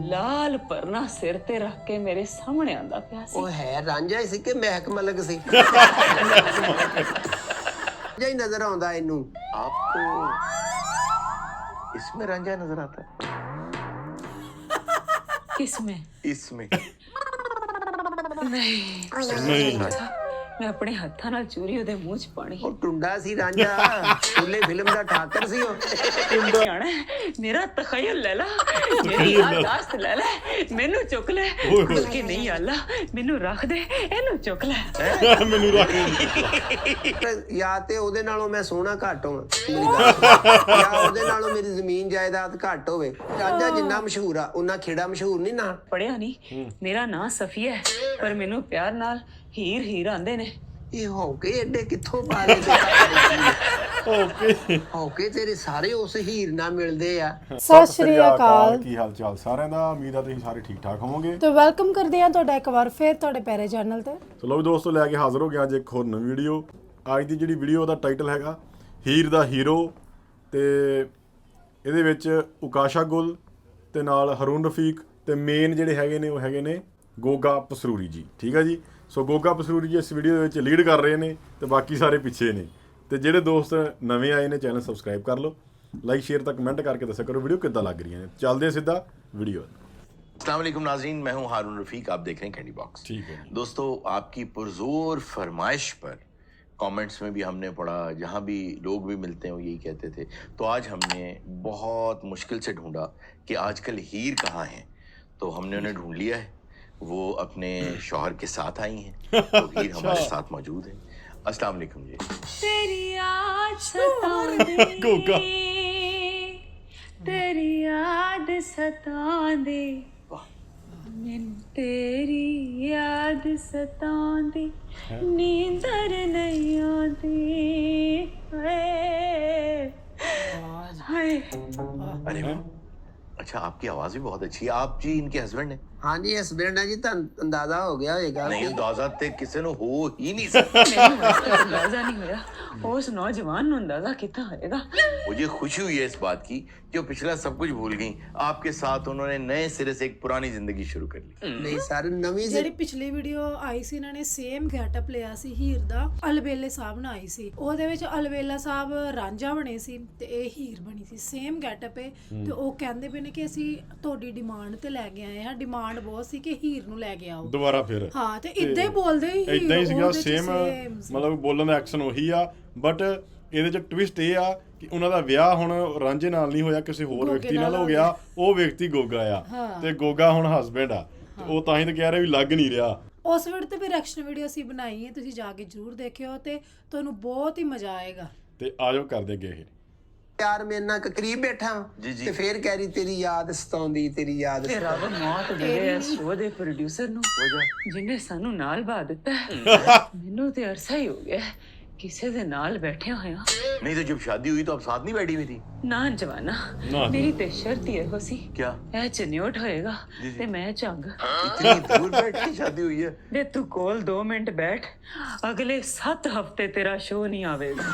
लाल परना सिर ते रख के मेरे सामने आंदा पिया सी। ਉਹ ਹੈ ਰਾਂਝਾ ਹੀ ਸੀ ਕਿ ਮਹਿਕ ਮਲਕ ਸੀ? ਰਾਂਝਾ ਹੀ ਨਜ਼ਰ ਆਉਂਦਾ ਇਹਨੂੰ। आपको इसमें रंजा नजर आता है? किसमें? इसमें नहीं नहीं मैं अपने हाथों नाल चूरी ओदे मुंह च पानी। ਉਹ ਟੁੰਡਾ ਸੀ ਰਾਂਝਾ, ਛੋਲੇ ਫਿਲਮ ਦਾ ਠਾਕਰ ਸੀ ਉਹ। मेरा तखयल ले ला, मेरी याददाश्त ले ले, मैनू चुक ले। बल्कि नहीं आला, मैनू रख दे, एनू चुक ले। ਮੈਨੂੰ ਰੱਖ ਜਾਂ ਤੇ ਉਹਦੇ ਨਾਲੋਂ ਮੈਂ ਸੋਹਣਾ ਘੱਟ ਹੋਵਾਂ, ਮੇਰੀ ਗੱਲ ਸੁਣ। ਜਾਂ ਉਹਦੇ ਨਾਲੋਂ ਮੇਰੀ ਜ਼ਮੀਨ ਜਾਇਦਾਦ ਘੱਟ ਹੋਵੇ। ਰਾਂਝਾ ਜਿੰਨਾ ਮਸ਼ਹੂਰ ਆ ਉਹਨਾਂ ਖੇੜਾ ਮਸ਼ਹੂਰ ਨਹੀਂ ਨਾ। पढ़िया नहीं, मेरा नाम सफिया है, पर मैनू प्यार नाल हीर हीर आंदे ने। ਇਹ ਹੌਕੇ ਐਡੇ ਕਿੱਥੋਂ ਪਾ ਲਏ ਓਕੇ ਹੌਕੇ ਤੇਰੇ ਸਾਰੇ ਉਸ ਹੀਰ ਨਾਲ ਮਿਲਦੇ ਆ। ਸਤਿ ਸ਼੍ਰੀ ਅਕਾਲ। ਕੀ ਹਾਲ ਚਾਲ ਸਾਰਿਆਂ ਦਾ? ਉਮੀਦ ਆ ਤੁਸੀਂ ਸਾਰੇ ਠੀਕ ਠਾਕ ਹੋਵੋਗੇ। ਤੇ ਵੈਲਕਮ ਕਰਦੇ ਹਾਂ ਤੁਹਾਡਾ ਇੱਕ ਵਾਰ ਫੇਰ ਤੁਹਾਡੇ ਪਿਆਰੇ ਚੈਨਲ ਤੇ। ਚਲੋ ਵੀ ਦੋਸਤੋ, ਲੈ ਕੇ ਹਾਜ਼ਰ ਹੋ ਗਿਆ ਅੱਜ ਇੱਕ ਹੋਰ ਨਵੀਂ ਵੀਡੀਓ। ਅੱਜ ਦੀ ਜਿਹੜੀ ਵੀਡੀਓ ਦਾ ਟਾਈਟਲ ਹੈਗਾ ਹੀਰ ਦਾ ਹੀਰੋ, ਤੇ ਇਹਦੇ ਵਿੱਚ ਉਕਾਸ਼ਾ ਗੁੱਲ ਤੇ ਨਾਲ ਹਰੂਨ ਰਫੀਕ ਤੇ ਮੇਨ ਜਿਹੜੇ ਹੈਗੇ ਨੇ ਉਹ ਹੈਗੇ ਨੇ ਗੋਗਾ ਪਸਰੂਰੀ ਜੀ। ਠੀਕ ਆ ਜੀ। ਸੋ ਗੋਗਾ ਪਸਰੂਰੀ ਜੀ ਇਸ ਵੀਡੀਓ ਦੇ ਵਿੱਚ ਲੀਡ ਕਰ ਰਹੇ ਨੇ ਤੇ ਬਾਕੀ ਸਾਰੇ ਪਿੱਛੇ ਨੇ। ਤੇ ਜਿਹੜੇ ਦੋਸਤ ਨਵੇਂ ਆਏ ਨੇ ਚੈਨਲ ਸਬਸਕ੍ਰਾइब कर लो, लाइक शेयर तक कमेंट करके दसा करो वीडियो कितना लग रही है। चलते हैं सीधा वीडियो। अस्सलाम वालेकुम नाज़रीन, मैं हूं हारून रफीक, आप देख रहे हैं कैंडी बॉक्स। ठीक है दोस्तों, आपकी पुरजोर फरमाइश पर कमेंट्स में भी हमने पढ़ा, जहां भी लोग भी मिलते हैं वो यही कहते थे। तो आज हमने बहुत मुश्किल से ढूंढा कि आजकल हीर कहाँ हैं, तो हमने उन्हें ढूंढ लिया है। वो अपने शौहर के साथ आई हैं, तो हीर हमारे साथ मौजूद है। अस्सलाम वालेकुम जी। तेरी याद सतांदी, गोगा। तेरी याद सतांदी, मैनू तेरी याद सतांदी, नींदर नहीं आती। हाय अरे वाह, अच्छा आपकी आवाज भी बहुत अच्छी है। आप जी इनके हस्बैंड हैं? ਹਾਂਜੀ ਹਸਬੈਂਡ ਹੈ ਜੀ, ਤੁਹਾਨੂੰ ਅੰਦਾਜ਼ਾ ਹੋ ਗਿਆ ਹੋਏਗਾ। नहीं, अंदाजा ते किसी ने हो ही नहीं सकता। मैनू अज तक अंदाजा नहीं होया, उस नौजवान नू अंदाजा कितना होएगा। मुझे खुशी हुई है इस बात की कि वो पिछला सब कुछ भूल गई। आपके साथ उन्होंने नए सिरे से एक पुरानी जिंदगी शुरू कर ली। ਨਹੀਂ ਸਰ, ਨਵੀਂ ਜਿਹੜੀ ਪਿਛਲੀ ਵੀਡੀਓ ਆਈ ਸੀ ਇਹਨਾਂ ਨੇ ਸੇਮ ਗੈਟਅਪ ਲਿਆ ਸੀ ਹੀਰ ਦਾ, ਅਲਬੇਲੇ ਸਾਹਿਬ ਨਾਲ ਆਈ ਸੀ। ਉਹਦੇ ਵਿੱਚ ਅਲਬੇਲਾ ਸਾਹਿਬ ਰਾਂਝਾ ਬਣੇ ਸੀ ਤੇ ਇਹ ਹੀਰ ਬਣੀ ਸੀ। ਸੇਮ ਗੈਟਅਪ ਹੈ ਤੇ ਉਹ ਕਹਿੰਦੇ ਪਏ ਨੇ ਕਿ ਅਸੀਂ ਤੁਹਾਡੀ ਡਿਮਾਂਡ ਤੇ ਲੈ ਕੇ ਆਏ ਹਾਂ। ਡਿਮਾਂਡ ਬਹੁਤ ਸੀ ਕਿ ਹੀਰ ਨੂੰ ਲੈ ਕੇ ਆਓ ਦੁਬਾਰਾ ਫਿਰ। ਹਾਂ, ਤੇ ਇਦਾਂ ਹੀ ਬੋਲਦੇ ਹੀ ਇਦਾਂ ਹੀ ਸੀਗਾ, ਉਹਦੇ ਚ ਸੇਮ same ਸੀ। ਮਤਲਬ ਬੋਲਣ ਦਾ ਐਕਸ਼ਨ ਉਹੀ ਆ, ਬਟ ਇਹਦੇ ਚ ਟਵਿਸਟ ਇਹ ਆ ਕਿ ਉਹਨਾਂ ਦਾ ਵਿਆਹ ਹੁਣ ਰਾਂਝੇ ਨਾਲ ਨਹੀਂ ਹੋਇਆ, ਕਿਸੇ ਹੋਰ ਵਿਅਕਤੀ ਨਾਲ ਹੋ ਗਿਆ। ਉਹ ਵਿਅਕਤੀ ਗੋਗਾ ਆ ਤੇ ਗੋਗਾ ਹੁਣ ਹਸਬੈਂਡ ਆ, ਤੇ ਉਹ ਤਾਂ ਹੀ ਤਾਂ ਕਹਿ ਰਹੇ ਵੀ ਲੱਗ ਨਹੀਂ ਰਿਹਾ। ਉਸ ਵੀਡੀਓ ਤੇ ਵੀ ਰਿਐਕਸ਼ਨ ਵੀਡੀਓ ਅਸੀਂ ਬਣਾਈ ਹੈ, ਤੁਸੀਂ ਜਾ ਕੇ ਜ਼ਰੂਰ ਦੇਖਿਓ ਤੇ ਤੁਹਾਨੂੰ ਬਹੁਤ ਹੀ ਮਜ਼ਾ ਆਏਗਾ। ਤੇ ਆਜੋ ਕਰਦੇ ਅੱਗੇ ਇਹ। ਯਾਰ ਮੇਰੇ ਨਾਲ ਕਰੀਬ ਬੈਠਾ ਜੀ, ਜੀ। ਤੇ ਫੇਰ ਕਹਿ ਰਹੀ ਤੇਰੀ ਯਾਦ ਸਤਾਉਂਦੀ, ਤੇਰੀ ਯਾਦ ਤੇ ਰੱਬ ਮੌਤ ਦੇਵੇ ਇਸ ਸ਼ੋਅ ਦੇ ਪ੍ਰੋਡਿਊਸਰ ਨੂੰ, ਜਿਨੇ ਸਾਨੂੰ ਨਾਲ ਬਾ ਦਿੱਤਾ ਹੈ। ਮੈਨੂੰ ਤੇ ਅਰਸਾ ਹੀ ਹੋ ਗਿਆ ਕਿਸੇ ਦੇ ਨਾਲ ਬੈਠਿਆ ਹੋਇਆ। नहीं तो जब शादी हुई तो आप साथ नहीं बैठी हुई थी? ਨਾ ਜਵਾਨਾ, ਨਾ। ਮੇਰੀ ਤੇ ਸ਼ਰਤ ਹੀ ਇਹੋ ਸੀ, क्या ਇਹ ਚਨਿਓਟ ਹੋਏਗਾ ਤੇ ਮੈਂ ਝੰਗ। इतनी दूर बैठ के शादी हुई है? ਦੇ ਤੂੰ ਕੋਲ 2 ਮਿੰਟ ਬੈਠ, ਅਗਲੇ 7 ਹਫ਼ਤੇ ਤੇਰਾ ਸ਼ੋਅ ਨਹੀਂ ਆਵੇਗਾ।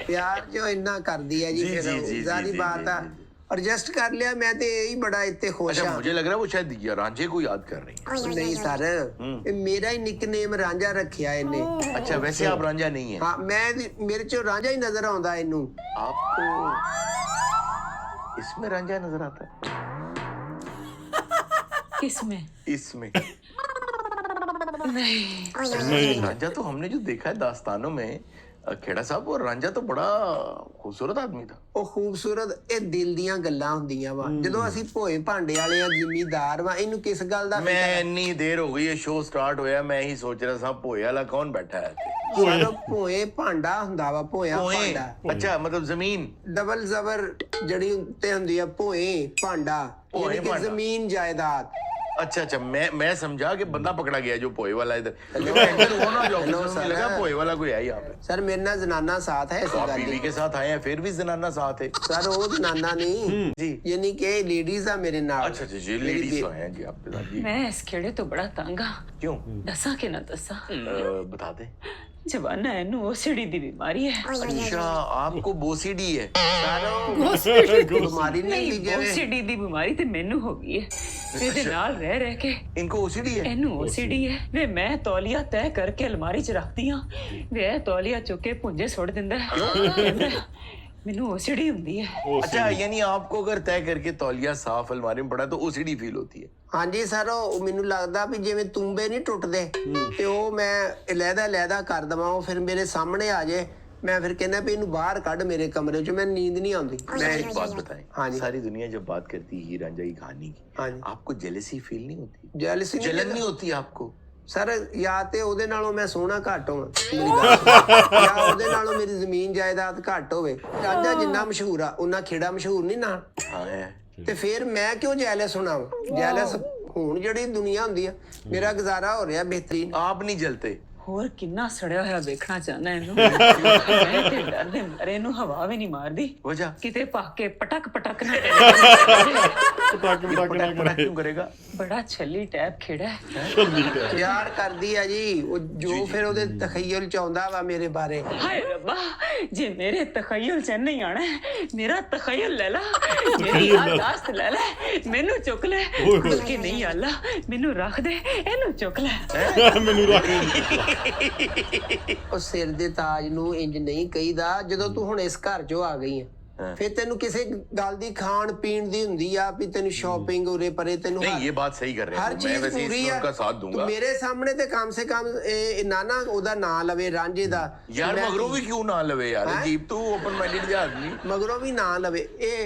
ਪਿਆਰ ਜੋ ਇੰਨਾ ਕਰਦੀ ਹੈ ਜੀ, ਜੀ, ਫਿਰ ਜੀ, ਜੀ, ਜ਼ਾਰੀ ਜੀ, ਬਾਤ ਆ। जी। ਐਡਜਸਟ ਕਰ ਲਿਆ ਮੈਂ ਤੇ ਇਹੀ ਬੜਾ ਇੱਥੇ ਖੁਸ਼ अच्छा, ਹਾਂ। मुझे लग रहा है वो शायद ये रांझे को याद कर रही हैं। ਨਹੀਂ ਸਰ, ਇਹ ਮੇਰਾ ਹੀ ਨਿਕਨੇਮ ਰਾਂਝਾ ਰੱਖਿਆ ਇਹਨੇ। अच्छा, वैसे आप रांझा नहीं है। ਹਾਂ, ਮੇਰੇ ਚੋਂ ਰਾਂਝਾ ਹੀ ਨਜ਼ਰ ਆਉਂਦਾ ਇਹਨੂੰ। आपको इसमें रांझा नजर आता है? किसमें? इसमें नहीं, ਨਹੀਂ रांझा तो हमने जो देखा है दास्तानों में, खेड़ा साहब, और रांझा तो बड़ा खूबसूरत आदमी था। ਉਹ ਖੂਬਸੂਰਤ, ਇਹ ਦਿਲ ਦੀਆਂ ਗੱਲਾਂ ਹੁੰਦੀਆਂ ਵਾ। ਜਦੋਂ ਅਸੀਂ ਭੋਏ ਭਾਂਡੇ ਵਾਲੇ ਆ, ਜ਼ਿਮੀਦਾਰ ਵਾ, ਇਹਨੂੰ ਕਿਸ ਗੱਲ ਦਾ मैं इतनी देर हो गई है शो स्टार्ट होया, मैं ही सोच रहा था भोए वाला कौन बैठा है। ਸਰ, ਭੋਏ ਭਾਂਡਾ ਹੁੰਦਾ ਵਾ, ਭੋਇਆ भोए, ਭਾਂਡਾ। अच्छा मतलब जमीन। ਡਬਲ ਜ਼ਬਰ ਜਿਹੜੀ ਉੱਤੇ ਹੁੰਦੀ ਆ, ਭੋਏ ਭਾਂਡਾ, ਭੋਏ ਯਾਨੀ ਕਿ ਭਾਂਡਾ। ਜ਼ਮੀਨ ਜਾਇਦਾਦ। अच्छा अच्छा, मैं समझा कि बंदा पकड़ा गया जो पोए वाला इधर। एंकर वो ना जो हेलो, मुझे सर। लगा पोए वाला कोई है यहाँ पे। ਸਰ, ਮੇਰੇ ਨਾਲ ਜ਼ਨਾਨਾ ਸਾਥ ਹੈ ਇਸ तो आप ਗੱਲ बीवी ਦੀ। के साथ आए हैं, फिर भी जनाना साथ है। ਸਰ, ਉਹ ਜ਼ਨਾਨਾ ਨਹੀਂ जी। ਯਾਨੀ ਕਿ ਲੇਡੀਜ਼ ਆ ਮੇਰੇ ਨਾਲ। अच्छा अच्छा जी, ਮੇਰੀ लेडीज ਬੇ- तो हैं जी आपके साथ जी। मैं इस खेड़े तो बड़ा तंग हाँ। क्यों? दसा के ना दसा, बता दे। जवाना एनू ओसीडी दी बीमारी है। अच्छा आपको बोसीडी है? बीमारी नहीं थी जिवें ओसीडी दी बीमारी ते मैनू हो गई है। ਇਹਦੇ ਨਾਲ ਰਹਿ ਰਹਿ ਕੇ इनको ओसीडी है? ਇਹਨੂੰ OCD ਹੈ। ਵੇ ਮੈਂ ਤੌਲੀਆ ਤੈਅ ਕਰਕੇ ਅਲਮਾਰੀ 'ਚ ਰੱਖਦੀ ਆ, ਵੇ ਇਹ ਤੌਲੀਆ ਚੁੱਕ ਕੇ ਭੁੰਜੇ ਸੁੱਟ ਦਿੰਦਾ ਹੈ। ਕਹਿੰਦਾ, ਮੈਨੂੰ OCD ਹੁੰਦੀ ਹੈ। अच्छा यानी आपको अगर तय करके तौलिया साफ अलमारी में पड़ा तो ओसीडी फील होती है? ਹਾਂਜੀ ਸਰ ਉਹ ਮੈਨੂੰ ਲੱਗਦਾ ਵੀ ਜਿਵੇਂ ਤੁੰਬੇ ਨਹੀਂ ਟੁੱਟਦੇ ਤੇ ਉਹ ਮੈਂ ਲਹਿਦਾ ਕਰ ਦਵਾਂ, ਉਹ ਫਿਰ ਮੇਰੇ ਸਾਹਮਣੇ ਆ ਜੇ, मैं फिर कहना भी इन्हू बाहर कढ़ मेरे कमरे च, मैं नींद नहीं आती। मैं एक बात बताएं, हाँ जी। सारी दुनिया जब बात करती है हीर रांझा की कहानी की, हाँ जी। आपको जेलसी फील नहीं होती? जेलसी जलन नहीं होती आपको? सर या ते ओदे नालों मैं सोहना घट होवां, मेरी गल सुनो। या ओदे नालों मेरी जमीन जायदाद घट होवे। रांझा जिन्ना मशहूर आ उन्ना खेड़ा मशहूर नहीं ना। हाँ है। ते फिर मैं क्यों जेलस होना? जेलस हुण ਜਿਹੜੀ दुनिया हुंदी आ, मेरा गुजारा हो रहा बेहतरीन। आप नहीं जलते? ਹੋਰ ਕਿੰਨਾ ਸੜਿਆ ਹੋਇਆ ਵੇਖਣਾ ਚਾਹਨਾ ਇਹਨੂੰ। ਮੈਂ ਤੇ ਡਰ ਦੇ ਮਾਰੇ ਇਹਨੂੰ ਹਵਾ ਵੀ ਨਹੀਂ ਮਾਰਦੀ, वजह? ਕਿਤੇ ਭੱਕ ਕੇ ਪਟਕ ਪਟਕ ਨਾ ਪਟਾਕ ਨਾ पटाख ਕਰੇ क्यों करेगा? ਬੜਾ ਛੱਲੀ ਟੈਪ ਖੇੜਾ ਹੈ। ਪਿਆਰ ਕਰਦੀ ਆ ਜੀ ਉਹ, ਜੋ ਫਿਰ ਉਹਦੇ ਤਖਯਲ ਚ ਆਉਂਦਾ ਵਾ ਮੇਰੇ ਬਾਰੇ। ਹਾਏ ਰੱਬਾ, ਜੇ ਮੇਰੇ ਤਖਯਲ ਚ ਨਹੀਂ ਆਣਾ, ਮੇਰਾ ਤਖਯਲ ਲੈ ਲਾ, ਮੇਰੀ ਯਾਦਾਸ਼ਤ ਲੈ ਲੈ, ਮੈਨੂੰ ਚੁੱਕ ਲੈ। ਬਲਕਿ ਨਹੀਂ ਅੱਲਾ, ਮੈਨੂੰ ਰੱਖ ਦੇ, ਇਹਨੂੰ ਚੁੱਕ ਲੈ। ਮੈਨੂੰ ਰੱਖ ਉਹ ਸਿਰ ਦੇ ਤਾਜ ਨੂੰ ਇੰਜ ਨਹੀਂ ਕਹੀਦਾ। ਜਦੋਂ ਤੂੰ ਹੁਣ ਇਸ ਘਰ ਚੋਂ ਆ ਗਈ ਆ, ਫਿਰ ਤੈਨੂੰ ਕਿਸੇ ਗੱਲ ਦੀ ਖਾਣ ਪੀਣ ਦੀ ਹੁੰਦੀ ਆ ਵੀ ਤੈਨੂੰ ਸ਼ਾਪਿੰਗ ਉਰੇ ਪਰੇ ਤੈਨੂੰ नहीं ये बात सही कर रहे हर हैं, मैं चीज वैसे पूरी इसमें है। उनका साथ तू दूंगा। मेरे सामने ते कम से कम नाना ਉਹਦਾ ਨਾਂ ਲਵੇ ਰਾਂਝੇ ਦਾ। यार मैं- मगरों भी क्यों ना लवे यार, हैं? अजीब तू ओपन माइंडेड जा आदमी। ਮਗਰੋਂ ਵੀ ਨਾਂ ਲਵੇ। ਇਹ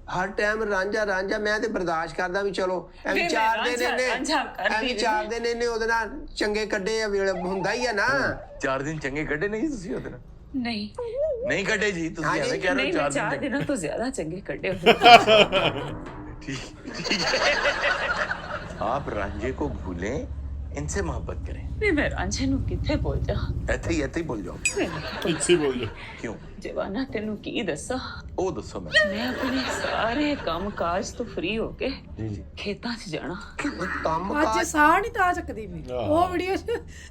ਹਰ ਟਾਈਮ ਰਾਂਝਾ ਮੈਂ ਤੇ ਬਰਦਾਸ਼ਤ ਕਰਦਾ ਵੀ ਚਲੋ ਐਵੇਂ ਵੇ ਚਾਰ ਰਾਂਝਾ, ਦਿਨ ਰਾਂਝਾ ਕਰਦੀ ਐਵੇਂ ਰਹੀ। 4 ਦਿਨ ਇਹਨੇ ਉਹਦੇ ਨਾਲ ਚੰਗੇ ਕੱਢੇ ਆ, ਵੇਲੇ ਹੁੰਦਾ ਹੀ ਆ ਨਾ। 4 दिन चंगे कटे नहीं तुसी ओदे नाल? ਨਹੀਂ नहीं कटे जी तुसी हाँ जी, ऐਵੇਂ कह रहे ਨਹੀਂ, हो ਮੈਂ 4 4 दिन ਦਿਨਾਂ ਤੋਂ ਜ਼ਿਆਦਾ ਚੰਗੇ ਕੱਢੇ ਹੋਏ। ठीक है। आप रांझे को भूलें, इनसे मोहब्बत करें। ਨਹੀਂ ਮੈਂ ਰਾਂਝੇ ਨੂੰ ਕਿੱਥੇ ਭੁੱਲ ਜਾ। ऐसे ही बोल जाओ। ਇੱਥੇ ਬੋਲ ਜਾ। क्यों? ਜਵਾਨਾ ਤੈਨੂੰ ਕੀ ਦੱਸਾਂ, ओ दसो मैं। ਮੈਂ ਆਪਣੇ ਸਾਰੇ ਕੰਮ ਕਾਜ ਤੋਂ ਫ੍ਰੀ ਹੋ ਕੇ ਖੇਤਾਂ 'ਚ ਜਾਣਾ। ਕੰਮ ਅੱਜ ਕਾਜ ਸਾਹ ਨਹੀਂ ਤਾਂ ਚੱਕਦੀ ਪਈ, ਆਹੋ। ਉਹ ਵੀਡੀਓ 'ਚ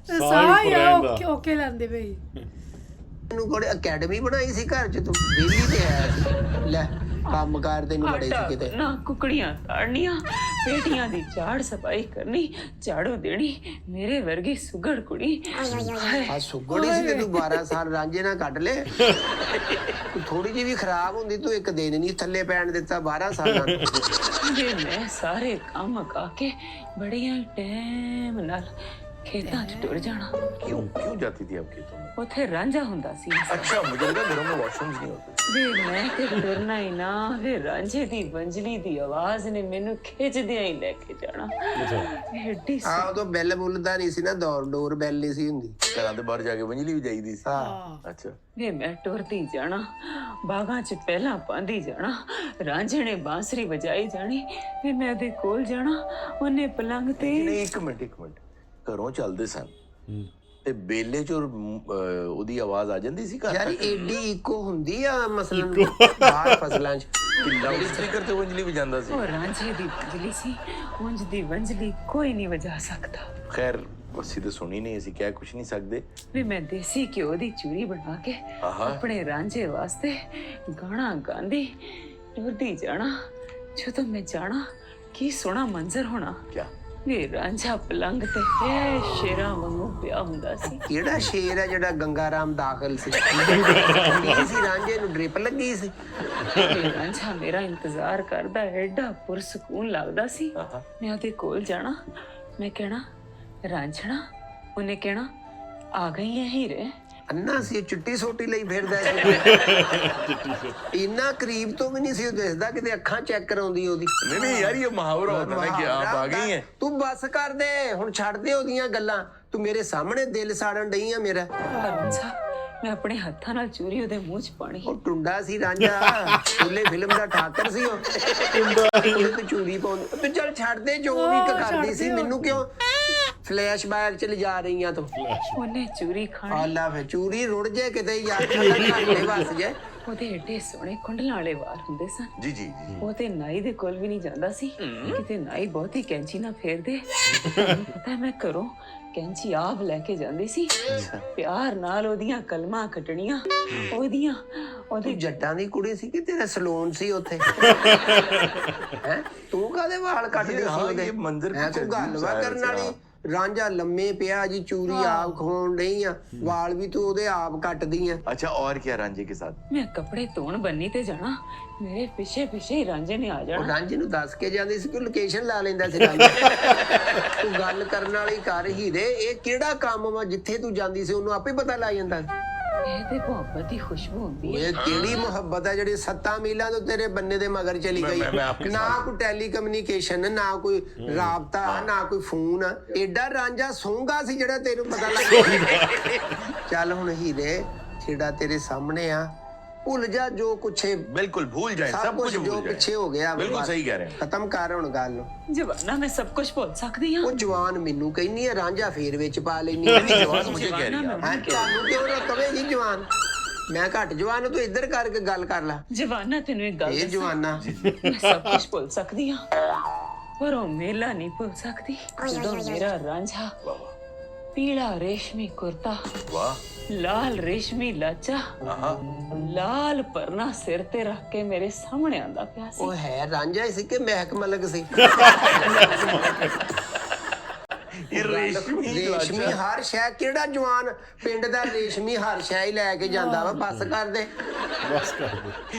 ਸਾਹ ਸਾਹ ਹੀ ਹੀ ਆ ਰਹਿੰਦਾ। ਓਕੇ ਓਕੇ ਲੈਂਦੇ ਪਈ। ਨੂੰ ਕੋਲ ਅਕੈਡਮੀ ਬਣਾਈ ਸੀ ਘਰ ਚ, ਤੂੰ ਦਿੱਲੀ ਤੇ ਆਇਆ ਸੀ। ਲੈ ਕੰਮ ਕਾਰ ਤੈਨੂੰ ਬੜੇ ਸੀ ਕਿਤੇ। ਨਾ ਕੁਕੜੀਆਂ ਤਾੜਨੀਆਂ, ਪੇਟੀਆਂ ਦੀ ਝਾੜ ਸਫਾਈ ਕਰਨੀ, ਝਾੜੂ ਦੇਣੀ, ਮੇਰੇ ਵਰਗੀ ਸੁਗੜ ਕੁੜੀ। ਆ ਸੁਗੜੀ ਸੀ ਤੇ ਤੂੰ 12 ਸਾਲ ਰਾਂਝੇ ਨਾਲ ਕੱਢ ਲੈ। ਤੂੰ ਥੋੜੀ ਜਿਹੀ ਵੀ ਖਰਾਬ ਹੁੰਦੀ ਤੂੰ ਇੱਕ ਦਿਨ ਨਹੀਂ ਥੱਲੇ ਪੈਣ ਦਿੱਤਾ 12 ਸਾਲਾਂ ਨੂੰ। ਜੇ ਮੈਂ ਸਾਰੇ ਕੰਮ ਕਾ ਕੇ ਬੜੀਆਂ ਟਾਈਮ ਨਾਲ ਖੇਤਾਂ 'ਚ ਟੁਰ ਜਾਣਾ। क्यों जाती थी आप खेतों में? ਉੱਥੇ ਰਾਂਝਾ ਹੁੰਦਾ ਸੀ। अच्छा मुझे लगा घरों में वॉशरूम्स नहीं होते। ਵੇ ਮੈਂ ਤੇ ਤੁਰਨਾ ਹੀ ਨਾ, ਵੇ ਰਾਂਝੇ ਦੀ ਬੰਜਲੀ ਦੀ ਆਵਾਜ਼ ਨੇ ਮੈਨੂੰ ਖਿੱਚਦਿਆਂ ਹੀ ਲੈ ਕੇ ਜਾਣਾ। ਐਡੀ ਆ ਉਦੋਂ ਬੈਲ ਬੁੱਲ ਦਾ ਨਹੀਂ ਸੀ ਨਾ, ਡੋਰ ਬੈਲ ਨਹੀਂ ਸੀ ਹੁੰਦੀ। घरां दे बाहर जाके वंजली भी जाईदी सी। ਹਾਂ अच्छा ਵੇ ਮੈਂ ਟੁਰਦੀ ਜਾਣਾ, ਬਾਗਾਂ 'ਚ ਪਹਿਲਾਂ ਪਾਉਂਦੀ ਜਾਣਾ, ਰਾਂਝੇ ਨੇ ਬਾਂਸਰੀ ਵਜਾਈ ਜਾਣੀ, ਵੇ ਮੈਂ ਉਹਦੇ ਕੋਲ ਜਾਣਾ, ਉਹਨੇ ਪਲੰਗ ਤੇ नहीं एक मिनट घरों चलदे सन ਤੇ ਬੇਲੇ ਚ ਉਹਦੀ ਆਵਾਜ਼ ਆ ਜਾਂਦੀ ਸੀ ਘਰ ਯਾਰ ਤੱਕ? ਏਡੀ ਇੱਕੋ ਹੁੰਦੀ ਆ ਮਸਲਨ ਬਾਹਰ ਫਸਲਾਂ ਚ। ਲਾਊਡ ਸਪੀਕਰ ਤੇ ਵੰਜਲੀ ਵੀ ਜਾਂਦਾ ਸੀ। ਉਹ ਰਾਂਝੇ ਦੀ ਬੰਜਲੀ ਸੀ, ਉਂਝ ਦੀ ਬੰਜਲੀ ਕੋਈ ਨਹੀਂ ਵਜਾ ਸਕਦਾ। ਖੈਰ ਅਸੀਂ ਤਾਂ ਸੁਣੀ ਨਹੀਂ, ਅਸੀਂ ਕਹਿ ਕੁਛ ਨਹੀਂ ਸਕਦੇ। ਵੀ ਮੈਂ ਦੇਸੀ ਘਿਓ ਦੀ ਚੂਰੀ ਬਣਾ ਕੇ ਆਹਾ। ਆਪਣੇ ਰਾਂਝੇ ਵਾਸਤੇ ਗਾਣਾ ਗਾਉਂਦੀ ਟੁਰਦੀ ਜਾਣਾ। ਜਦੋਂ ਮੈਂ ਜਾਣਾ ਕੀ ਸੋਹਣਾ ਮੰਜ਼ਰ ਹੋਣਾ। ਕਿਆ? ਵੀ ਰਾਂਝਾ ਪਲੰਗ ਤੇ ਹੈ ਸ਼ੇਰਾਂ ਵਾਂਗੂ ਪਿਆ ਹੁੰਦਾ ਸੀ। ਕਿਹੜਾ ਸ਼ੇਰ ਹੈ ਜਿਹੜਾ ਗੰਗਾ ਰਾਮ ਦਾਖਲ ਸੀ? ਕੀ ਸੀ ਰਾਂਝੇ ਨੂੰ ਡ੍ਰਿਪ ਲੱਗੀ ਸੀ? ਵੀ ਰਾਂਝਾ ਮੇਰਾ ਇੰਤਜ਼ਾਰ ਕਰਦਾ, ਐਡਾ ਪੁਰਸਕੂਨ ਲੱਗਦਾ ਸੀ। ਮੈਂ ਉਹਦੇ ਕੋਲ ਜਾਣਾ, ਮੈਂ ਕਹਿਣਾ ਰਾਂਝਣਾ, ਉਹਨੇ ਕਹਿਣਾ ਆ ਗਈ ਹੈ ਹੀਰੇ। ਅੰਨਾ ਸੀ, ਚਿੱਟੀ ਸੋਟੀ ਲਈ ਫਿਰਦਾ ਸੀ। ਇੰਨਾ ਕਰੀਬ ਤੋਂ ਵੀ ਨਹੀਂ ਸੀ ਉਹ ਦਿਸਦਾ, ਕਿਤੇ ਅੱਖਾਂ ਚੈੱਕ ਕਰਾਉਂਦੀ ਉਹਦੀ। नहीं यार ये मुहावरा होता है कि आप आ गई हैं। ਤੂੰ ਬਸ ਕਰ ਦੇ ਹੁਣ, ਛੱਡ ਦੇ ਉਹਦੀਆਂ ਗੱਲਾਂ। ਤੂੰ ਮੇਰੇ ਸਾਹਮਣੇ ਦਿਲ ਸਾੜਨ ਡਈ ਆ ਮੇਰਾ। ਰਾਂਝਾ, ਮੈਂ ਆਪਣੇ ਹੱਥਾਂ ਨਾਲ ਚੂਰੀ ਉਹਦੇ ਮੂੰਹ 'ਚ ਪਾਣੀ। ਉਹ ਟੁੰਡਾ ਸੀ ਰਾਂਝਾ, ਛੋਲੇ ਫਿਲਮ ਦਾ ਠਾਕਰ ਸੀ ਉਹ। ਟੁੰਡਾ ਤੇ ਚੂਰੀ ਪਾਉਂਦੀ। ਤੂੰ ਚੱਲ ਛੱਡ ਦੇ, ਜੋ ਵੀ ਕਰਦੀ ਸੀ। ਮੈਨੂੰ ਕਿਉਂ ਫਲੈਸ਼ਬੈਕ ਚ ਲਿਜਾ ਰਹੀਆਂ ਤੂੰ। ਉਹਨੇ ਚੂਰੀ ਖਾਣੀ, ਆਲਾ ਫੇ ਚੂਰੀ ਰੁੜ ਜੇ ਕਿਤੇ ਯਾਰ, ਘਾਟੇ ਵੱਸ ਜੇ। ਉਹਦੇ ਏਡੇ ਸੋਹਣੇ ਕੁੰਡਲਾਂ ਵਾਲੇ ਵਾਲ ਹੁੰਦੇ ਸਨ। जी जी जी। ਉਹ ਤੇ ਨਾਈ ਦੇ ਕੋਲ ਵੀ ਨਹੀਂ ਜਾਂਦਾ ਸੀ, ਕਿਤੇ ਨਾਈ ਬਹੁਤੀ ਕੈਂਚੀ ਨਾ ਫੇਰ ਦੇ। ਤੁਹਾਨੂੰ ਪਤਾ ਮੈਂ ਘਰੋਂ ਕੈਂਚੀ ਆਪ ਲੈ ਕੇ ਜਾਂਦੀ ਸੀ, ਪਿਆਰ ਨਾਲ ਉਹਦੀਆਂ ਕਲਮਾਂ ਕੱਟਣੀਆਂ, ਉਹਦੇ ਤੂੰ ਜੱਟਾਂ ਦੀ ਕੁੜੀ ਸੀ ਕਿ ਤੇਰਾ ਸਲੂਨ ਸੀ ਉੱਥੇ? ਹੈ ਤੂੰ ਕਾਦੇ ਵਾਲ ਕੱਟਦੀ ਸੀ हाँ, ਉਹਦੇ? ये मंजर ਹੈ कुछ ਤੂੰ अजीब ਗੱਲਵਾ सा है ਕਰਨ वैसे, ਵਾਲੀ? हाँ। ਰਾਂਝਾ ਲੰਮੇ ਪਿਆ ਜੀ, ਚੂਰੀ ਆਪ ਖੋਣ ਨਹੀਂ ਆ, ਵਾਲ ਵੀ ਤੂੰ ਉਹਦੇ ਆਪ ਕੱਟਦੀ ਆ। अच्छा और क्या रांझे के साथ? ਮੈਂ ਕੱਪੜੇ ਧੋਣ ਬੰਨੀ ਤੇ ਜਾਣਾ, ਮੇਰੇ ਪਿੱਛੇ ਪਿੱਛੇ ਹੀ ਰਾਂਝੇ ਨੇ ਆ ਉਹ ਜਾਣਾ। ਰਾਂਝੇ ਨੂੰ ਦੱਸ ਕੇ ਜਾਂਦੀ ਸੀ ਕਿ ਲੋਕੇਸ਼ਨ ਲਾ ਲੈਂਦਾ ਸੀ ਰਾਂਝਾ। ਤੂੰ ਗੱਲ ਕਰਨ ਵਾਲੀ ਕਰ ਹੀਰੇ, ਇਹ ਕਿਹੜਾ ਕੰਮ ਵਾ ਜਿੱਥੇ ਤੂੰ ਜਾਂਦੀ ਸੀ ਉਹਨੂੰ ਆਪੇ ਪਤਾ ਲੱਗ ਜਾਂਦਾ? ਇਹ ਤੇ ਮੁਹੱਬਤ ਦੀ ਖੁਸ਼ਬੂ ਹੁੰਦੀ ਹੈ। ਇਹ ਕਿਹੜੀ ਮੁਹੱਬਤ ਹੈ ਜਿਹੜੀ 7 ਮੀਲਾਂ ਤੋਂ ਤੇਰੇ ਬੰਨੇ ਦੇ ਮਗਰ ਚਲੀ ਗਈ? ਮੈਂ ਆਪਕੇ ਨਾ ਕੋਈ ਟੈਲੀਕਮਿਊਨੀਕੇਸ਼ਨ, ਨਾ ਕੋਈ ਰਾਬਤਾ, ਨਾ ਕੋਈ ਫੋਨ। ਐਡਾ ਰਾਂਝਾ ਸੌਂਗਾ ਸੀ ਜਿਹੜਾ ਤੈਨੂੰ ਪਤਾ ਲੱਗ ਗਿਆ। ਚੱਲ ਹੁਣ ਹੀਰੇ, ਜਿਹੜਾ ਤੇਰੇ ਸਾਹਮਣੇ ਆ, ਭੁੱਲ ਜਾ ਜੋ ਕੁਛ ਹੈ, बिल्कुल भूल जाए, ਸਭ सब ਕੁਝ कुछ ਜੋ भूल ਪਿੱਛੇ जाए। ਹੋ ਗਿਆ। बिल्कुल ਬਸ सही कह रहे हैं। ਖਤਮ ਕਰ ਹੁਣ ਗੱਲ ਨੂੰ। ਜਵਾਨਾ ਮੈਂ ਸਭ ਕੁਝ ਭੁੱਲ ਸਕਦੀ ਹਾਂ। ਉਹ ਜਵਾਨ ਮੈਨੂੰ ਕਹਿੰਦੀ ਆ, ਰਾਂਝਾ ਫੇਰ ਵਿੱਚ ਪਾ ਲੈਣੀ। नहीं, जवान मुझे कह रही है। ਹਾਂ, ਤੁਹਾਨੂੰ ਕਿਉਂ ਨਾ ਕਵੇਗੀ ਜਵਾਨ? ਮੈਂ ਘੱਟ ਜਵਾਨ, ਤੂੰ ਇੱਧਰ ਕਰਕੇ ਗੱਲ ਕਰ ਲੈ। ਜਵਾਨਾ ਤੈਨੂੰ ਇੱਕ ਗੱਲ ਇਹ ਦੱਸਾਂ, ਜਵਾਨਾ ਮੈਂ ਸਭ ਕੁਝ ਭੁੱਲ ਸਕਦੀ ਹਾਂ, ਪਰ ਉਹ ਮੇਲਾ ਨਹੀਂ ਭੁੱਲ ਸਕਦੀ ਜਦੋਂ ਮੇਰਾ ਰਾਂਝਾ ਪੀਲਾ ਰੇਸ਼ਮੀ ਕੁਰਤਾ, वाह। ਲਾਲ ਰੇਸ਼ਮੀ ਲਾਚਾ, हाँ। ਲਾਲ ਪਰਨਾ ਸਿਰ ਤੇ ਰੱਖ ਕੇ ਮੇਰੇ ਸਾਹਮਣੇ ਆਂਦਾ ਪਿਆ ਸੀ। ਉਹ ਹੈ ਰਾਂਝਾ ਹੀ ਸੀ ਕਿ ਮਹਿਕ ਮਲਕ ਸੀ? ये रेशमी ਰੇਸ਼ਮੀ ਹਰ ਸ਼ੈ, ਕਿਹੜਾ ਜਵਾਨ ਪਿੰਡ ਦਾ ਰੇਸ਼ਮੀ ਹਰ ਸ਼ੈ ਹੀ ਲੈ ਕੇ ਜਾਂਦਾ ਵਾ? ਬੱਸ ਕਰ ਦੇ। ਬਸ ਕਰ ਦੇ।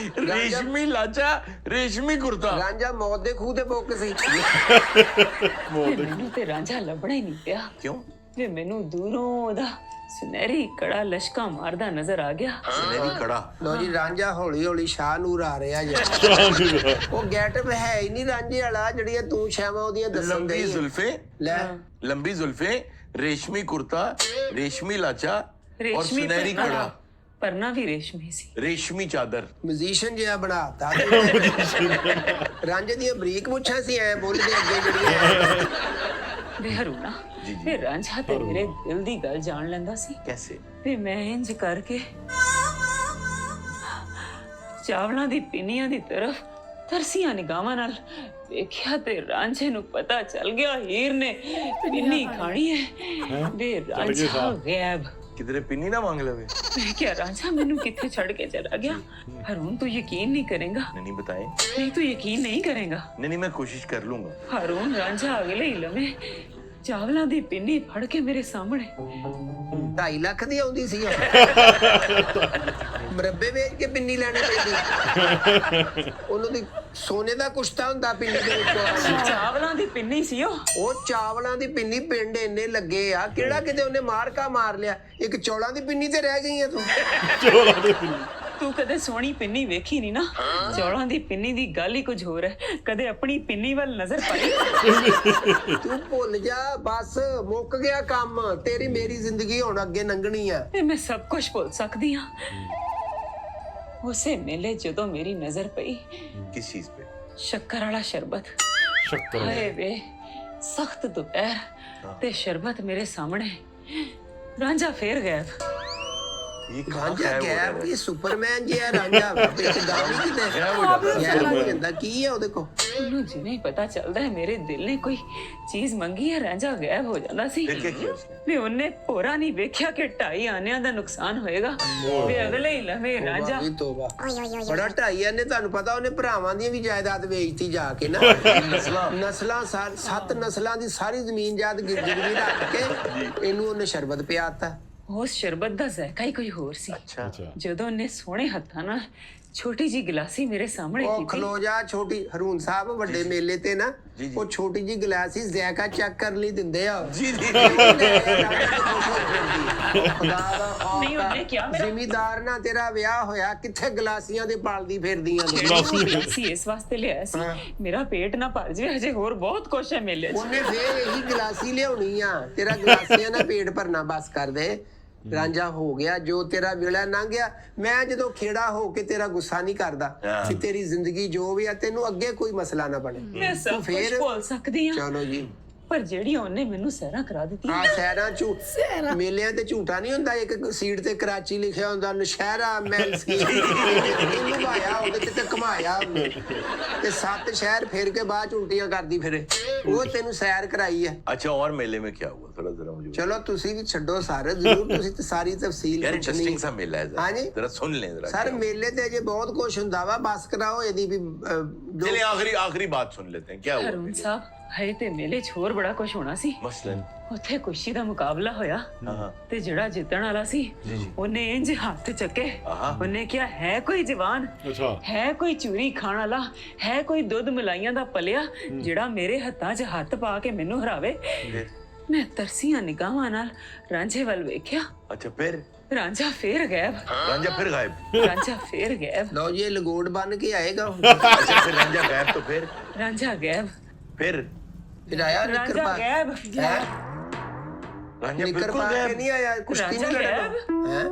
रेशमी लाचा, रेशमी कुर्ता। ਰਾਂਝਾ ਮੌਤ ਦੇ ਖੂਹ ਤੇ ਬੁੱਕ ਸੀ। ਤੇ ਮੈਨੂੰ ਤੇ ਰਾਂਝਾ ਲੱਭਣਾ ਹੀ ਨਹੀਂ ਪਿਆ। क्यों? ਵੇ ਮੈਨੂੰ ਦੂਰੋਂ ਉਹਦਾ ਸੁਨਹਿਰੀ ਕੜਾ ਲਸ਼ਕਾ ਮਾਰਦਾ ਨਜ਼ਰ ਆ ਗਿਆ। सुनहरी कड़ा। ਲੋ ਜੀ, ਰਾਂਝਾ ਹੌਲੀ ਹੌਲੀ ਸ਼ਾਹ ਨੂਰ ਆ ਰਿਹਾ ਜੀ। ਉਹ ਗੈਟਅਪ ਹੈ ਹੀ ਨਹੀਂ ਰਾਂਝੇ ਵਾਲਾ ਜਿਹੜੀਆਂ ਤੂੰ ਸ਼ੈਵਾਂ ਉਹਦੀਆਂ ਦੱਸਣ लंबी ਗਈ। जुल्फे, ਲੈ लंबी जुल्फे, रेशमी कुर्ता, रेशमी लाचा और ਰੇਸ਼ਮੀ सुनहरी ਪਰਨਾ, कड़ा, ਪਰਨਾ ਵੀ ਰੇਸ਼ਮੀ ਸੀ। रेशमी चादर। ਮਿਊਜ਼ੀਸ਼ੀਅਨ ਜਿਹਾ ਬਣਾਤਾ। ਰਾਂਝੇ ਦੀਆਂ ਬਰੀਕ ਮੁੱਛਾਂ ਸੀ ਐ ਬੋਲਦੇ ਅੱਗੇ ਜਿਹੜੀਆਂ। ਵੇ ਹਰੂਣਾ, ਜੀ, ਜੀ। ਵੇ ਰਾਂਝਾ ਤੇ ਮੇਰੇ ਦਿਲ ਦੀ ਗੱਲ ਜਾਣ ਲੈਂਦਾ ਸੀ। कैसे? ਤੇ ਮੈਂ ਇੰਜ ਕਰਕੇ ਚਾਵਲਾਂ ਦੀ ਪਿੰਨੀਆਂ ਦੀ ਤਰਫ ਤਰਸੀਆਂ ਨਿਗਾਹਾਂ ਨਾਲ ਵੇਖਿਆ ਤੇ ਰਾਂਝੇ ਨੂੰ ਪਤਾ ਚੱਲ ਗਿਆ ਹੀਰ ਨੇ ਪਿੰਨੀ ਖਾਣੀ ਹੈ। ਵੇ ਰਾਂਝਾ ਗਾਇਬ। किधरे पिन्नी ना मांग लवे। ਮੈਂ ਕਿਹਾ ਰਾਂਝਾ ਮੈਨੂੰ ਕਿੱਥੇ ਛੱਡ ਕੇ ਚਲਾ ਗਿਆ। ਹਰੂਨ ਤੂੰ ਯਕੀਨ ਨਹੀਂ ਕਰੇਗਾ, नहीं बताए। ਨਹੀਂ ਤੂੰ ਯਕੀਨ ਨਹੀਂ ਕਰੇਗਾ। नहीं, मैं कोशिश कर लूंगा। ਹਰੂਨ ਰਾਂਝਾ ਅਗਲੇ ਹੀ ਲਵੇਂ ਚਾਵਲਾਂ ਦੀ ਪਿੰਨੀ ਫੜ ਕੇ ਮੇਰੇ ਸਾਹਮਣੇ 2.5 ਲੱਖ ਦੀ ਆਉਂਦੀ ਸੀ ਉਹ। ਮਰੱਬੇ ਵੇਚ ਕੇ ਪਿੰਨੀ ਲੈਣੀ ਪੈਂਦੀ ਉਹਨੂੰ। ਦੀ ਸੋਨੇ ਦਾ ਕੁਸ਼ਤਾ ਹੁੰਦਾ ਪਿੰਨੀ ਦੇ ਵਿੱਚ। ਚਾਵਲਾਂ ਦੀ ਪਿੰਨੀ ਸੀ ਉਹ। ਉਹ ਚਾਵਲਾਂ ਦੀ ਪਿੰਨੀ ਪਿੰਡ ਇੰਨੇ ਲੱਗੇ ਆ, ਕਿਹੜਾ ਕਿਤੇ ਉਹਨੇ ਮਾਰਕਾ ਮਾਰ ਲਿਆ। ਇੱਕ ਚੌਲਾਂ ਦੀ ਪਿੰਨੀ ਤੇ ਰਹਿ ਗਈ ਆ ਤੂੰ। ਚੋਲਾ ਦੇ ਪਿੰਨੀ। ਤੂੰ ਕਦੇ ਸੋਹਣੀ ਪਿੰਨੀ ਵੇਖੀ ਨਹੀਂ ਨਾ। ਚੌਲਾਂ ਦੀ ਪਿੰਨੀ ਦੀ ਗੱਲ ਹੀ ਕੁਝ ਹੋਰ ਹੈ। ਕਦੇ ਆਪਣੀ ਪਿੰਨੀ ਵੱਲ ਨਜ਼ਰ ਪਾਈ? ਤੂੰ ਭੁੱਲ ਜਾ, ਬਸ ਮੁੱਕ ਗਿਆ ਕੰਮ। ਤੇਰੀ ਮੇਰੀ ਜ਼ਿੰਦਗੀ ਹੁਣ ਅੱਗੇ ਲੰਘਣੀ ਆ। ਤੇ ਮੈਂ ਸਭ ਕੁਝ ਭੁੱਲ ਸਕਦੀ ਹਾਂ। ਉਸੇ ਮੇਲੇ ਜਦੋਂ ਮੇਰੀ ਨਜ਼ਰ ਪਈ किस चीज पे? ਸ਼ੱਕਰ ਵਾਲਾ ਸ਼ਰਬਤ। ਸ਼ੱਕਰ ਹਾਏ ਵੇ, ਸਖਤ ਦੁਪਹਿਰ ਤੇ ਸ਼ਰਬਤ ਮੇਰੇ ਸਾਹਮਣੇ। ਰਾਂਝਾ ਫੇਰ ਗਾਇਬ। ये कहाँ ਰਾਂਝਾ गायब हो रहा ਗੈਪ है? ਕੀ ਸੁਪਰਮੈਨ ਜਿਹਾ ਰਾਂਝਾ ਵਾ ਵਿੱਚ ਗਾਵੀ ਕਿਤੇ ਗਾਇਬ ਹੋ ਜਾਂਦਾ। ਕੀ ਹੈ ਉਹਦੇ ਕੋ? ਉਹਨੂੰ ਜਿਵੇਂ ਹੀ ਪਤਾ ਚੱਲਦਾ ਹੈ ਮੇਰੇ ਦਿਲ ਨੇ ਕੋਈ ਚੀਜ਼ ਮੰਗੀ ਹੈ, ਰਾਂਝਾ ਗਾਇਬ ਹੋ ਜਾਂਦਾ ਸੀ। फिर क्या किया उसने? ਵੀ ਉਹਨੇ ਭੋਰਾ ਨਹੀਂ ਵੇਖਿਆ ਕਿ 2.5 ਆਨਿਆਂ ਦਾ ਨੁਕਸਾਨ ਹੋਏਗਾ। ਵੀ ਅਗਲੇ ਹੀ ਲਵੇਂ ਰਾਂਝਾ ਵੀ ਤੋਬਾ। ਬੜਾ ਢਾਈਆ ਨੇ, ਤੁਹਾਨੂੰ ਪਤਾ ਉਹਨੇ ਭਰਾਵਾਂ ਦੀਆਂ ਵੀ ਜਾਇਦਾਦ ਵੇਚਤੀ ਜਾ ਕੇ ਨਾ। ਨਸਲਾਂ 7 ਨਸਲਾਂ ਦੀ ਸਾਰੀ ਜ਼ਮੀਨ ਜਾਇਦਾਦ ਗਿਰਵੀ ਰੱਖ ਕੇ ਇਹਨੂੰ ਉਹਨੇ ਸ਼ਰਬਤ ਪਿਆਤਾ। ਉਸ ਸ਼ਰਬਤ ਦਾ ਜ਼ਾਇਕਾ ਹੀ ਕੋਈ ਹੋਰ ਸੀ। अच्छा। ਜਦੋਂ ਉਹਨੇ ਸੋਹਣੇ ਹੱਥਾਂ ਨਾਲ ਛੋਟੀ ਜੀ ਗਲਾਸੀ ਮੇਰੇ ਸਾਹਮਣੇ ਉਹ ਕੀਤੀ। ਖਲੋ ਜਾ ਛੋਟੀ ਹਰੂਨ ਸਾਹਿਬ, ਵੱਡੇ ਮੇਲੇ ਤੇ ਨਾ ਜੀ, ਜੀ। ਉਹ ਛੋਟੀ ਜੀ ਗਲਾਸੀ ਜ਼ਾਇਕਾ ਚੈੱਕ ਕਰਨ ਲਈ ਦਿੰਦੇ ਆ। जी जी। ਨਹੀਂ ਉਹਨੇ ਕਿਹਾ ਮੇਰਾ ਜ਼ਿਮੀਦਾਰ ਨਾਲ ਤੇਰਾ ਵਿਆਹ ਹੋਇਆ, ਕਿੱਥੇ ਗਲਾਸੀਆਂ ਦੇ ਪਾਲਦੀ ਫਿਰਦੀਆਂ ਨੇ। ਗਲਾਸੀ ਇਸ ਵਾਸਤੇ ਲਿਆਇਆ ਸੀ ਮੇਰਾ ਪੇਟ ਨਾ ਭਰ ਜਾਵੇ, ਹਜੇ ਹੋਰ ਬਹੁਤ ਕੁਛ ਹੈ ਮੇਲੇ 'ਚ। ਉਹਨੇ ਫੇਰ ਇਹੀ ਗਲਾਸੀ ਲਿਆਉਣੀ ਆ, ਤੇਰਾ ਗਲਾਸੀਆਂ ਨਾਲ ਪੇਟ ਭਰਨਾ ਬਸ ਕਰ ਦੇ। ਰਾਂਝਾ ਹੋ ਗਿਆ, ਜੋ ਤੇਰਾ ਵੇਲਾ ਲੰਘ ਗਿਆ। ਮੈਂ ਜਦੋਂ ਖੇੜਾ ਹੋ ਕੇ ਤੇਰਾ ਗੁੱਸਾ ਨਹੀਂ ਕਰਦਾ ਕਿ ਤੇਰੀ ਜ਼ਿੰਦਗੀ ਜੋ ਵੀ ਆ, ਤੈਨੂੰ ਅੱਗੇ ਕੋਈ ਮਸਲਾ ਨਾ ਬਣੇ। ਮੈਂ ਸਭ ਕੁਝ ਭੁੱਲ ਸਕਦੀ ਹਾਂ। ਚਲੋ ਜੀ, ਪਰ ਜਿਹੜੀ ਉਹਨੇ ਮੈਨੂੰ ਸਹਿਰਾ ਕਰਾ ਦਿੱਤੀ ਆ ਸਹਿਰਾ ਮੇਲਿਆਂ ਤੇ ਝੂਠਾ ਨਹੀਂ ਹੁੰਦਾ, ਇੱਕ ਸੀਟ ਤੇ ਕਰਾਚੀ ਲਿਖਿਆ ਹੁੰਦਾ ਨਸ਼ਹਿਰਾ ਮੈਲਸਕੀ ਇਹਨੂੰ ਭਾਇਆ ਉਹਦੇ ਤੇ ਘਮਾਇਆ ਉਹਨੇ ਤੇ 7 ਸ਼ਹਿਰ ਫੇਰ ਕੇ ਬਾਅਦ ਉਲਟੀਆਂ ਕਰਦੀ ਫਿਰੇ, ਉਹ ਤੈਨੂੰ ਸੈਰ ਕਰਾਈ ਹੈ। अच्छा और मेले में क्या हुआ थोड़ा जरा मुझे ਚਲੋ ਤੁਸੀਂ ਵੀ ਛੱਡੋ ਸਾਰੇ ਜ਼ਰੂਰ, ਤੁਸੀਂ ਤੇ ਸਾਰੀ ਤਫਸੀਲ यार ਪੁੱਛਣੀ। इंटरेस्टिंग सा मेला है हाँ जी। जरा सुन लें जरा ਸਰ क्या हुआ? ਮੇਲੇ ਤੇ ਅਜੇ ਬਹੁਤ ਕੁਝ ਹੁੰਦਾ ਵਾ, ਬਸ ਕਰਾਓ ਇਹਦੀ ਵੀ चलिए आखिरी बात सुन लेते हैं क्या हुआ ਹਰੂਨ मेले? ਸਾਹਿਬ ਹੈ ਤੇ ਮੇਲੇ 'ਚ ਹੋਰ ਬੜਾ ਕੁਝ ਹੋਣਾ ਸੀ। मसलन ਉੱਥੇ ਕੁਸ਼ਤੀ ਦਾ ਮੁਕਾਬਲਾ ਹੋਇਆ हाँ ਤੇ ਜਿਹੜਾ ਜਿੱਤਣ ਵਾਲਾ ਸੀ ਉਹਨੇ ਇੰਜ ਹੱਥ ਚੱਕੇ, ਉਹਨੇ ਕਿਹਾ ਹੈ ਕੋਈ ਜਵਾਨ, ਅੱਛਾ ਹੈ ਕੋਈ ਚੂਰੀ ਖਾਣ ਵਾਲਾ, ਹੈ ਕੋਈ ਦੁੱਧ ਮਲਾਈਆਂ ਦਾ ਪਲਿਆ ਜਿਹੜਾ ਮੇਰੇ ਹੱਥਾਂ 'ਚ ਹੱਥ ਪਾ ਕੇ ਮੈਨੂੰ ਹਰਾਵੇ। ਮੈਂ ਤਰਸੀਆਂ ਨਿਗਾਹਾਂ ਨਾਲ ਰਾਂਝੇ ਵੱਲ ਵੇਖਿਆ। अच्छा फिर ਰਾਂਝਾ ਫੇਰ ਗਾਇਬ, रांझा फिर गायब ਰਾਂਝਾ ਫੇਰ ਗਾਇਬ, ਲਓ ਜੀ ਇਹ ਲਗੋੜ ਬਣ ਕੇ ਆਏਗਾ ਹੁਣ। अच्छा फिर रांझा गायब तो फिर ਰਾਂਝਾ ਗਾਇਬ, फिर ਫਿਰ ਆਇਆ ਨਿੱਕਰ ਰਾਂਝਾ ਪਾ ਗਾਇਬ, ਹੈਂ? रांझा ਨਿੱਕਰ बिल्कुल ਪਾ ਕੇ गायब ਨਹੀਂ ਆਇਆ, ਕੁਸ਼ਤੀ ਰਾਂਝਾ ਨਹੀਂ ਗਾਇਬ। ਲੜਨਾ ਹੈ।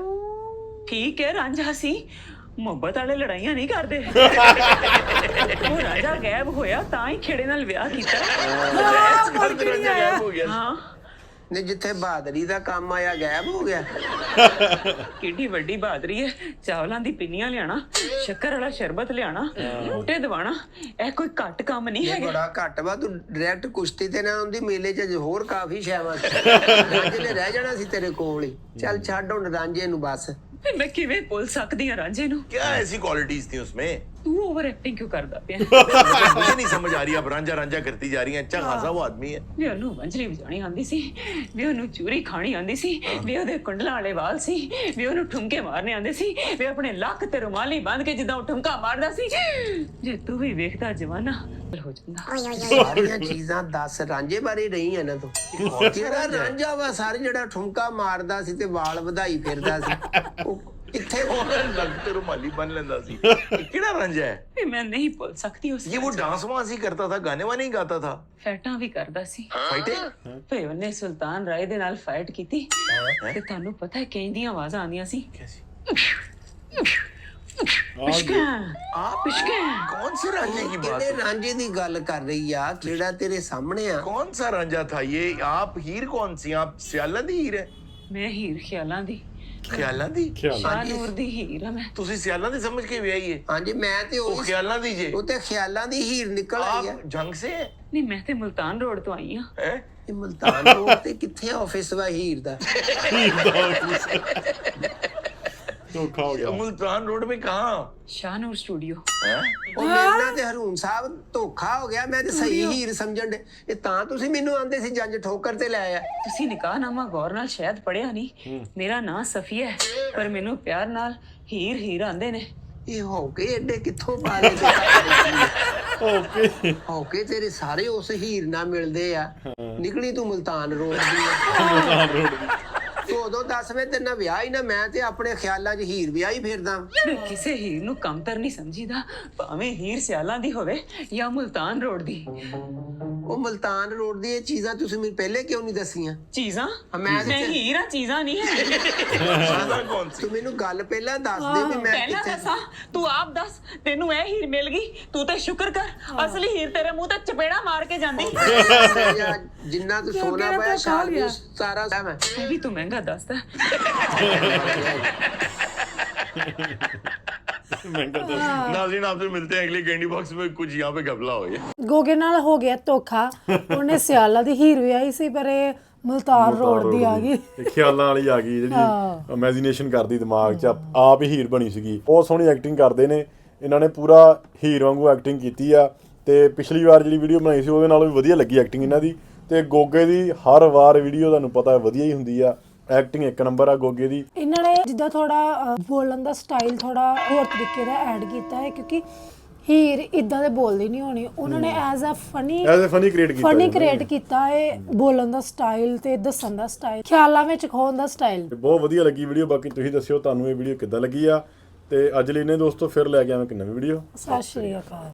ਠੀਕ ਹੈ ਰਾਂਝਾ ਸੀ, ਮੁਹੱਬਤ ਵਾਲੇ ਲੜਾਈਆਂ ਨਹੀਂ ਕਰਦੇ। ਉਹ ਰਾਂਝਾ ਗਾਇਬ ਹੋਇਆ ਤਾਂ ਹੀ ਖੇੜੇ ਨਾਲ ਵਿਆਹ ਕੀਤਾ। रांझा गायब हो गया ਹਾਂ ਨੇ ਜਿੱਥੇ ਬਹਾਦਰੀ ਦਾ ਕੰਮ ਆਇਆ ਗਾਇਬ ਹੋ ਗਿਆ। ਕਿੱਡੀ ਵੱਡੀ ਬਹਾਦਰੀ ਹੈ, ਚਾਵਲਾਂ ਦੀ ਪਿੰਨੀਆਂ ਲਿਆਣਾ, ਸ਼ੱਕਰ ਵਾਲਾ ਸ਼ਰਬਤ ਲਿਆਣਾ, ਮੋਟੇ ਦਵਾਣਾ, ਇਹ ਕੋਈ ਘੱਟ ਕੰਮ ਨਹੀਂ ਇਹ ਹੈਗਾ। ਬੜਾ ਘੱਟ ਵਾ, ਤੂੰ ਡਾਇਰੈਕਟ ਕੁਸ਼ਤੀ ਤੇ ਨਾ ਹੁੰਦੀ, ਮੇਲੇ 'ਚ ਹੋਰ ਕਾਫੀ ਸ਼ੈਵਾਂ ਸੀ। ਰਾਂਝੇ ਨੇ ਰਹਿ ਜਾਣਾ ਸੀ ਤੇਰੇ ਕੋਲ ਹੀ। ਚੱਲ ਛੱਡ ਹੁਣ ਰਾਂਝੇ ਨੂੰ ਬਸ। ਫਿਰ ਮੈਂ ਕਿਵੇਂ ਭੁੱਲ ਸਕਦੀ ਹਾਂ ਰਾਂਝੇ ਨੂੰ? क्या ऐसी क्वालिटीज थी उसमें ਤੂੰ ਓਵਰ ਐਕਟਿੰਗ ਕਿਉਂ ਕਰਦਾ ਪਿਆ? मुझे नहीं समझ आ रही अब रांझा रांझा करती जा रही है अच्छा खासा वो आदमी है ਵੀ ਉਹਨੂੰ ਵੰਜਲੀ ਵਜਾਣੀ ਆਂਦੀ ਸੀ, ਵੀ ਉਹਨੂੰ ਚੂਰੀ ਖਾਣੀ ਆਂਦੀ ਸੀ, ਵੀ ਉਹਦੇ ਕੁੰਡਲਾਂ ਵਾਲੇ ਵਾਲ ਸੀ, ਵੀ ਉਹਨੂੰ ਠੁਮਕੇ ਮਾਰਨੇ ਆਂਦੇ ਸੀ, ਵੀ ਆਪਣੇ ਲੱਕ ਤੇ ਰੁਮਾਲੀ ਬੰਨ ਕੇ ਜਿੱਦਾਂ ਉਹ ਠੁਮਕਾ ਮਾਰਦਾ ਸੀ। ਜੇ ਤੂੰ ਵੀ ਵੇਖਦਾ ਜਵਾਨਾ ਹੋ ਜਾਂਦਾ। ਸਾਰੀਆਂ ਚੀਜ਼ਾਂ ਦੱਸ ਰਾਂਝੇ ਬਾਰੇ ਰਹੀ ਆ ਨਾ ਤੂੰ। ਜਿਹੜਾ ਰਾਂਝਾ ਵਾ ਸਾਰੇ ਜਿਹੜਾ ਠੁਮਕਾ ਮਾਰਦਾ ਸੀ ਤੇ ਵਾਲ ਵਧਾਈ ਫਿਰਦਾ ਸੀ, ਉਹ ਕਿੱਥੇ और लग तो रुमाली बन लेंदा सी ये केड़ा रांझा है ਵੀ ਮੈਂ ਨਹੀਂ ਭੁੱਲ ਸਕਦੀ ਉਸ ये वो डांस वांस ही करता था गाने वाने ही गाता था ਫੈਟਾਂ ਵੀ ਕਰਦਾ ਸੀ। फाइटिंग ਫੇ ਉਹਨੇ ਸੁਲਤਾਨ ਰਾਏ ਦੇ ਨਾਲ ਫਾਈਟ ਕੀਤੀ ਤੇ ਤੁਹਾਨੂੰ ਪਤਾ ਹੈ ਕਹਿੰਦੀਆਂ ਆਵਾਜ਼ਾਂ ਆਉਂਦੀਆਂ ਸੀ। ਪਿਸ਼ਕਾਂ आप ਪਿਸ਼ਕਾਂ कौन से रांझे की बात ਕਿਹੜੇ ਰਾਂਝੇ ਦੀ ਗੱਲ ਕਰ ਰਹੀ ਆ ਕਿਹੜਾ ਤੇਰੇ ਸਾਹਮਣੇ ਆ? कौन सा रांझा था ये आप हीर कौन सी आप सियाला दी हीर है ਮੈਂ ਹੀਰ ਖਿਆਲਾਂ ਦੀ, ख्याला दी ਸ਼ਾਹ ਨੂਰ ਦੀ ਹੀਰ ਆ ਮੈਂ। तुसी सियाला दी समझ के भी आई है ਹਾਂਜੀ ਮੈਂ ਤੇ वो ਉਹ ख्याला दी जे ਉਹ ਤੇ ਖਿਆਲਾਂ ਦੀ ਹੀਰ ਨਿਕਲ ਆਈ ਆ। आप जंग से हैं ਨਹੀਂ ਮੈਂ ਤੇ ਮੁਲਤਾਨ ਰੋਡ ਤੋਂ ਆਈ ਆ। हैं? ਇਹ ਮੁਲਤਾਨ ਰੋਡ ਤੇ ਕਿੱਥੇ ਆਫਿਸ ਵਾ ਹੀਰ ਦਾ? ਧੋਖਾ ਹੋ ਗਿਆ। मुल्तान रोड में कहाँ ਸ਼ਾਹ ਨੂਰ ਸਟੂਡੀਓ। हैं? ਉਹ ਮੇਰੇ ਨਾਲ ਤੇ ਹਰੂਨ ਸਾਹਿਬ ਧੋਖਾ ਹੋ ਗਿਆ, ਮੈਂ ਤੇ ਸਹੀ ਹੀਰ ਸਮਝਣ ਦੇ। ਇਹ ਤਾਂ ਤੁਸੀਂ ਮੈਨੂੰ ਆਂਦੇ ਸੀ ਜੰਜ ਠੋਕਰ ਤੇ ਲੈ ਆ। ਤੁਸੀਂ ਨਿਕਾਹਨਾਮਾ ਗੌਰ ਨਾਲ ਸ਼ਾਇਦ ਪੜਿਆ ਨਹੀਂ। ਮੇਰਾ ਨਾਂ ਸਫੀਆ ਹੈ ਪਰ ਮੈਨੂੰ ਪਿਆਰ ਨਾਲ ਹੀਰ ਹੀਰ ਆਂਦੇ ਨੇ। ਇਹ ਹੋ ਕੇ ਐਡੇ ਕਿੱਥੋਂ ਪਾ ਲਏ ਓਕੇ ਹੋ ਕੇ ਤੇਰੇ ਸਾਰੇ ਉਸ ਹੀਰ ਨਾਲ ਮਿਲਦੇ ਆ। ਨਿਕਲੀ ਤੂੰ ਮੁਲਤਾਨ ਰੋਡ ਦੀ ਆ। ਤੂੰ ਉਦੋਂ ਦੱਸ ਵੇ ਤੇਰੇ ਨਾਲ ਵਿਆਹ ਹੀ ਨਾ, ਮੈਂ ਤੇ ਆਪਣੇ ਖਿਆਲਾਂ 'ਚ ਹੀਰ ਵਿਆਹ ਹੀ ਫਿਰਦਾ। ਮੈਂ ਕਿਸੇ ਹੀਰ ਨੂੰ ਕਮਤਰ ਨਹੀਂ ਸਮਝੀਦਾ, ਭਾਵੇਂ ਹੀਰ ਸਿਆਲਾਂ ਦੀ ਹੋਵੇ ਜਾਂ ਮੁਲਤਾਨ ਰੋਡ ਦੀ। ਉਹ ਮੁਲਤਾਨ ਰੋਡ ਦੀ ਇਹ ਚੀਜ਼ਾਂ ਤੁਸੀਂ ਮੈਨੂੰ ਪਹਿਲੇ ਕਿਉਂ ਨਹੀਂ ਦੱਸੀਆਂ? ਚੀਜ਼ਾਂ ਮੈਂ ਮੈਂ ਹੀਰ ਆ, ਚੀਜ਼ਾਂ ਨਹੀਂ ਹੈ। ख्याला कौन सी ਤੂੰ ਮੈਨੂੰ ਗੱਲ ਪਹਿਲਾਂ ਦੱਸ ਦੇ ਵੀ ਮੈਂ ਪਹਿਲਾਂ ਕਿੱਥੇ। ਦੱਸਾਂ, ਤੂੰ ਆਪ ਦੱਸ, ਤੈਨੂੰ ਇਹ ਹੀਰ ਮਿਲ ਗਈ, ਤੂੰ ਤੇ ਸ਼ੁਕਰ ਕਰ। ਅਸਲੀ ਹੀਰ ਤੇਰੇ ਮੂੰਹ ਤੇ ਚਪੇੜਾ ਮਾਰ ਕੇ ਜਾਂਦੀ। ਯਾਰ, ਜਿੰਨਾ ਤੂੰ ਸੋਨਾ ਪਾਇਆ ਸ਼ਾਲ ਵੀ ਸਾਰਾ ਮੈਂ ਇਹ ਵੀ ਤੂੰ ਮਹਿੰਗਾ ਦੱਸਦਾ। नाज़रीन आपसे मिलते हैं अगले कैंडी बॉक्स में कुछ यहाँ पे घपला हो गया ਗੋਗੇ ਨਾਲ ਹੋ ਗਿਆ ਧੋਖਾ। ਉਹਨੇ ਸਿਆਲਾ ਦੀ ਹੀਰ ਵਿਆਹੀ ਸੀ ਪਰ ਇਹ ਮੁਲਤਾਨ ਰੋਡ ਦੀ ਆ ਗਈ। ਇਹ ਖਿਆਲਾਂ ਵਾਲੀ ਆ ਗਈ ਜਿਹੜੀ ਇਮੇਜਿਨੇਸ਼ਨ ਕਰਦੀ ਦਿਮਾਗ 'ਚ ਆਪ ਹੀ ਹੀਰ ਬਣੀ ਸੀਗੀ। ਬਹੁਤ ਸੋਹਣੀ ਐਕਟਿੰਗ ਕਰਦੇ ਨੇ ਇਹਨਾਂ ਨੇ, ਪੂਰਾ ਹੀਰ ਵਾਂਗੂ ਐਕਟਿੰਗ ਕੀਤੀ ਆ। ਤੇ ਪਿਛਲੀ ਵਾਰ ਜਿਹੜੀ ਵੀਡੀਓ ਬਣਾਈ ਸੀ ਉਹਦੇ ਨਾਲੋਂ ਵੀ ਵਧੀਆ ਲੱਗੀ ਐਕਟਿੰਗ ਇਹਨਾਂ ਦੀ। ਤੇ ਗੋਗੇ ਦੀ ਹਰ ਵਾਰ ਵੀਡੀਓ ਤੁਹਾਨੂੰ ਪਤਾ ਵਧੀਆ ਹੀ ਹੁੰਦੀ ਆ, ਐਕਟਿੰਗ ਇੱਕ ਨੰਬਰ ਆ ਗੋਗੇ ਦੀ। ਇਹਨਾਂ ਨੇ ਜਿੱਦਾਂ ਥੋੜਾ ਬੋਲਣ ਦਾ ਸਟਾਈਲ ਥੋੜਾ ਹੋਰ ਤਰੀਕੇ ਦਾ ਐਡ ਕੀਤਾ ਹੈ ਕਿਉਂਕਿ ਹੀਰ ਇਦਾਂ ਦੇ ਬੋਲਦੀ ਨਹੀਂ ਹੋਣੀ। ਉਹਨਾਂ ਨੇ ਐਜ਼ ਅ ਫਨੀ ਕ੍ਰੀਏਟ ਕੀਤਾ ਹੈ ਬੋਲਣ ਦਾ ਸਟਾਈਲ ਤੇ ਦੱਸਣ ਦਾ ਸਟਾਈਲ, ਖਿਆਲਾਂ ਵਿੱਚ ਖੋਣ ਦਾ ਸਟਾਈਲ। ਬਹੁਤ ਵਧੀਆ ਲੱਗੀ ਵੀਡੀਓ। ਬਾਕੀ ਤੁਸੀਂ ਦੱਸਿਓ ਤੁਹਾਨੂੰ ਇਹ ਵੀਡੀਓ ਕਿੱਦਾਂ ਲੱਗੀ ਆ। ਤੇ ਅੱਜ ਲਈ ਨੇ ਦੋਸਤੋ ਫਿਰ ਲੈ ਕੇ ਆਵਾਂ ਇੱਕ ਨਵੀਂ ਵੀਡੀਓ। ਸਤਿ ਸ਼੍ਰੀ ਅਕਾਲ।